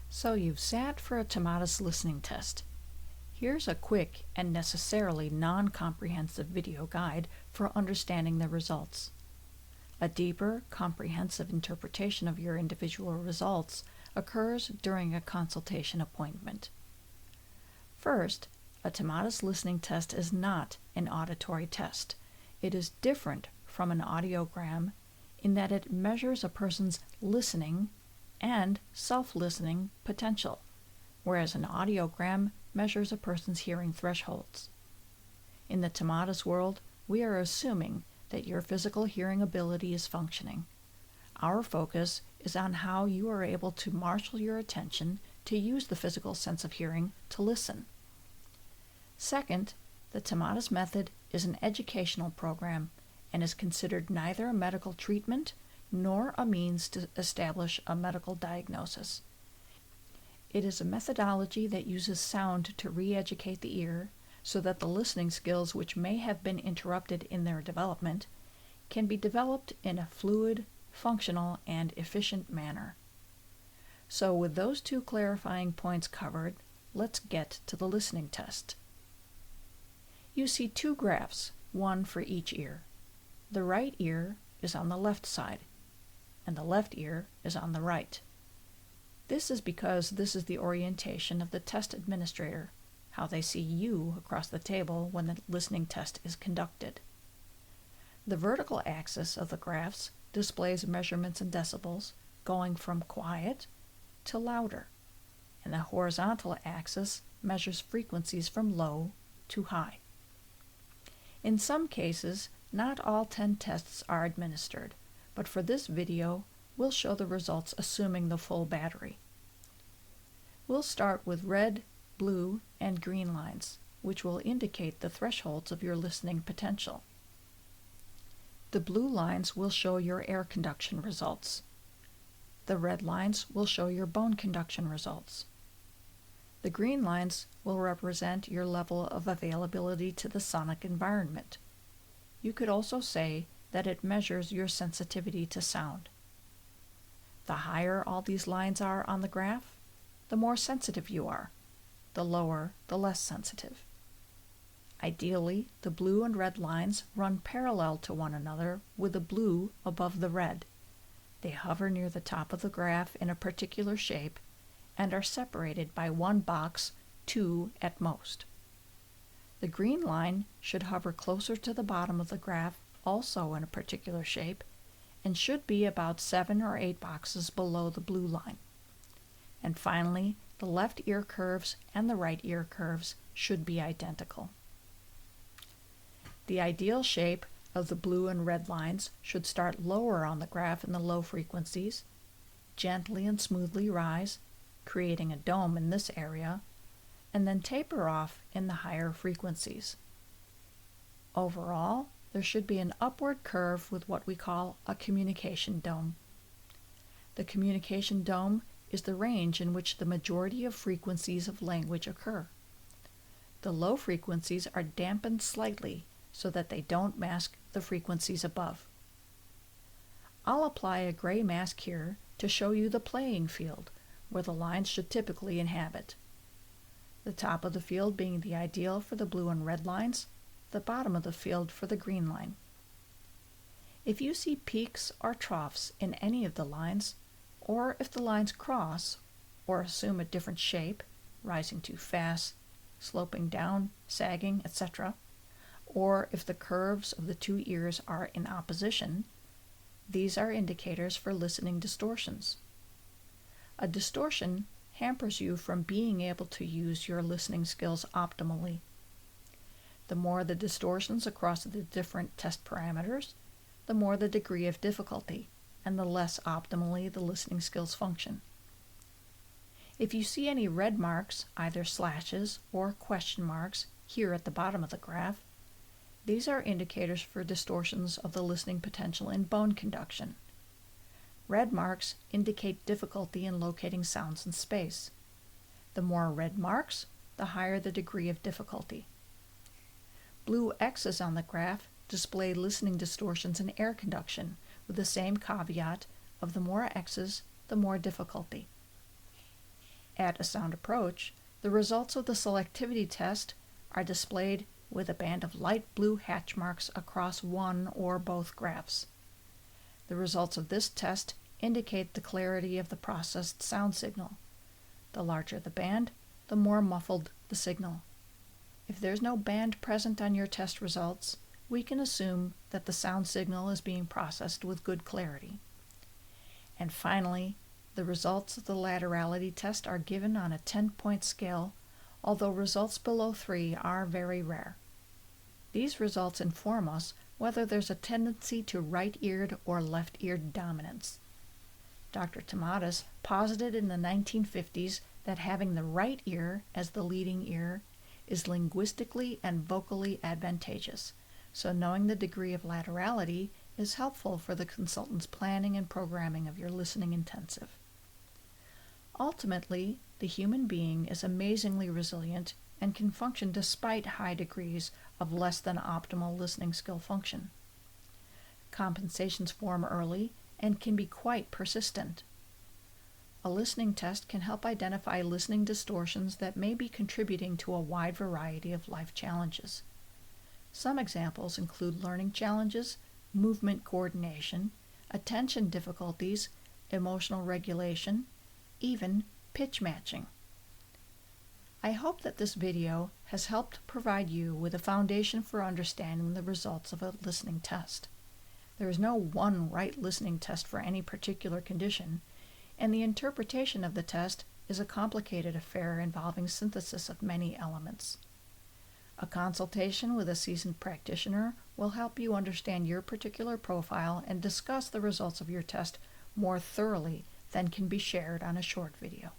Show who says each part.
Speaker 1: So you've sat for a Tomatis listening test. Here's a quick and necessarily non-comprehensive video guide for understanding the results. A deeper, comprehensive interpretation of your individual results occurs during a consultation appointment. First, a Tomatis listening test is not an auditory test. It is different from an audiogram in that it measures a person's listening and self-listening potential, whereas an audiogram measures a person's hearing thresholds. In the Tomatis world, we are assuming that your physical hearing ability is functioning. Our focus is on how you are able to marshal your attention to use the physical sense of hearing to listen. Second, the Tomatis method is an educational program and is considered neither a medical treatment nor a means to establish a medical diagnosis. It is a methodology that uses sound to re-educate the ear so that the listening skills which may have been interrupted in their development can be developed in a fluid, functional, and efficient manner. So with those two clarifying points covered, let's get to the listening test. You see two graphs, one for each ear. The right ear is on the left side, and the left ear is on the right. This is because this is the orientation of the test administrator, how they see you across the table when the listening test is conducted. The vertical axis of the graphs displays measurements in decibels going from quiet to louder, and the horizontal axis measures frequencies from low to high. In some cases, not all 10 tests are administered, but for this video, we'll show the results assuming the full battery. We'll start with red, blue, and green lines, which will indicate the thresholds of your listening potential. The blue lines will show your air conduction results. The red lines will show your bone conduction results. The green lines will represent your level of availability to the sonic environment. You could also say that it measures your sensitivity to sound. The higher all these lines are on the graph, the more sensitive you are. The lower, the less sensitive. Ideally, the blue and red lines run parallel to one another with the blue above the red. They hover near the top of the graph in a particular shape and are separated by one box, 2 at most. The green line should hover closer to the bottom of the graph, also in a particular shape, and should be about 7 or 8 boxes below the blue line. And finally, the left ear curves and the right ear curves should be identical. The ideal shape of the blue and red lines should start lower on the graph in the low frequencies, gently and smoothly rise, creating a dome in this area, and then taper off in the higher frequencies. Overall, there should be an upward curve with what we call a communication dome. The communication dome is the range in which the majority of frequencies of language occur. The low frequencies are dampened slightly so that they don't mask the frequencies above. I'll apply a gray mask here to show you the playing field where the lines should typically inhabit. The top of the field being the ideal for the blue and red lines, the bottom of the field for the green line. If you see peaks or troughs in any of the lines, or if the lines cross or assume a different shape, rising too fast, sloping down, sagging, etc., or if the curves of the two ears are in opposition, these are indicators for listening distortions. A distortion hampers you from being able to use your listening skills optimally. The more the distortions across the different test parameters, the more the degree of difficulty, and the less optimally the listening skills function. If you see any red marks, either slashes or question marks, here at the bottom of the graph, these are indicators for distortions of the listening potential in bone conduction. Red marks indicate difficulty in locating sounds in space. The more red marks, the higher the degree of difficulty. Blue X's on the graph display listening distortions in air conduction, with the same caveat of the more X's, the more difficulty. At a sound approach, the results of the selectivity test are displayed with a band of light blue hatch marks across one or both graphs. The results of this test indicate the clarity of the processed sound signal. The larger the band, the more muffled the signal. If there's no band present on your test results, we can assume that the sound signal is being processed with good clarity. And finally, the results of the laterality test are given on a 10-point scale, although results below 3 are very rare. These results inform us whether there's a tendency to right-eared or left-eared dominance. Dr. Tomatis posited in the 1950s that having the right ear as the leading ear is linguistically and vocally advantageous, so knowing the degree of laterality is helpful for the consultant's planning and programming of your listening intensive. Ultimately, the human being is amazingly resilient and can function despite high degrees of less than optimal listening skill function. Compensations form early and can be quite persistent. A listening test can help identify listening distortions that may be contributing to a wide variety of life challenges. Some examples include learning challenges, movement coordination, attention difficulties, emotional regulation, even pitch matching. I hope that this video has helped provide you with a foundation for understanding the results of a listening test. There is no one right listening test for any particular condition, and the interpretation of the test is a complicated affair involving synthesis of many elements. A consultation with a seasoned practitioner will help you understand your particular profile and discuss the results of your test more thoroughly than can be shared on a short video.